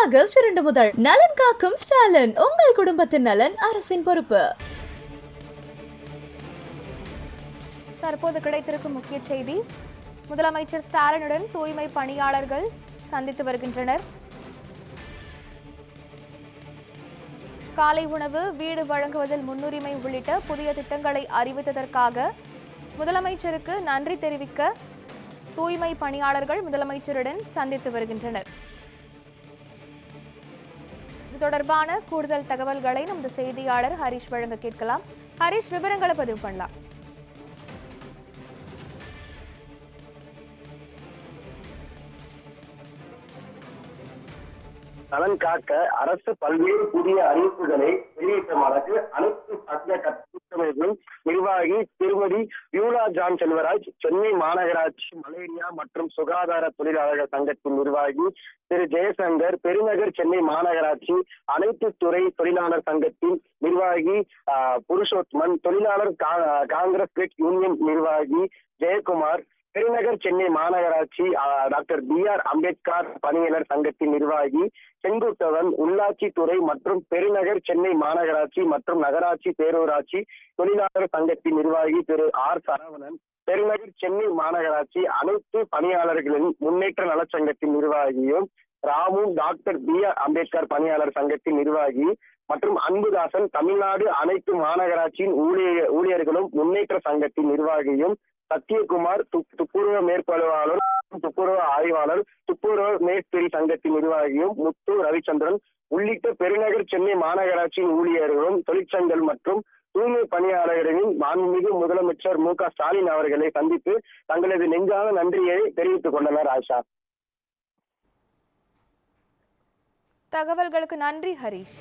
August 2 முதல் நலன் காக்கும் ஸ்டாலின், உங்கள் குடும்பத்தின் நலன் அரசின் பொறுப்பு. தற்போது கிடைத்திருக்கும் முக்கிய செய்தி, முதலமைச்சர் ஸ்டாலினுடன் தூய்மை பணியாளர்கள் சந்தித்து வருகின்றனர். காலை உணவு, வீடு வழங்குவதில் முன்னுரிமை உள்ளிட்ட புதிய திட்டங்களை அறிவித்ததற்காக முதலமைச்சருக்கு நன்றி தெரிவிக்க தூய்மை பணியாளர்கள் முதலமைச்சருடன் சந்தித்து வருகின்றனர். இது தொடர்பான கூடுதல் தகவல்களை நமது செய்தியாளர் ஹரிஷ் வழங்க கேட்கலாம். ஹரிஷ், விவரங்களை பதிவு பண்ணலாம். நலன் காக்க அரசு பல்வேறு புதிய அறிவிப்புகளை வெளியிட்டதற்கு அனைத்து சங்க கூட்டமைப்பின் நிர்வாகி திருமதி யூலா ஜான் செல்வராஜ், சென்னை மாநகராட்சி மலேரியா மற்றும் சுகாதார தொழிலாளர்கள் சங்கத்தின் நிர்வாகி திரு ஜெயசங்கர், பெருநகர் சென்னை மாநகராட்சி அனைத்து துறை தொழிலாளர் சங்கத்தின் நிர்வாகி புருஷோத்மன், தொழிலாளர் காங்கிரஸ் யூனியன் நிர்வாகி ஜெயக்குமார், பெருநகர் சென்னை மாநகராட்சி டாக்டர் BR அம்பேத்கர் பணியாளர் சங்கத்தின் நிர்வாகி செங்குட்டவன், உள்ளாட்சி துறை மற்றும் பெருநகர் சென்னை மாநகராட்சி மற்றும் நகராட்சி பேரூராட்சி தொழிலாளர் சங்கத்தின் நிர்வாகி திரு R சரவணன், பெருநகர் சென்னை மாநகராட்சி அனைத்து பணியாளர்களின் முன்னேற்ற நலச்சங்கத்தின் நிர்வாகியும் ராமு, டாக்டர் BR அம்பேத்கர் பணியாளர் சங்கத்தின் நிர்வாகி மற்றும் அன்புதாசன், தமிழ்நாடு அனைத்து மாநகராட்சியின் ஊழியர்களும் முன்னேற்ற சங்கத்தின் நிர்வாகியும் சத்யகுமார், துப்புரவு மேற்பார்வையாளர், துப்புரவு ஆய்வாளர், துப்புரவு மேஸ்திரி சங்கத்தின் நிர்வாகியும் முத்து ரவிச்சந்திரன் உள்ளிட்ட பெருநகர் சென்னை மாநகராட்சியின் ஊழியர்களும் தொழிற்சங்கங்கள் மற்றும் தூய்மை பணியாளர்களின் மாண்புமிகு முதலமைச்சர் MK ஸ்டாலின் அவர்களை சந்தித்து தங்களது நெஞ்சான நன்றியை தெரிவித்துக் கொண்டனர். ஆஷா, தகவல்களுக்கு நன்றி ஹரிஷ்.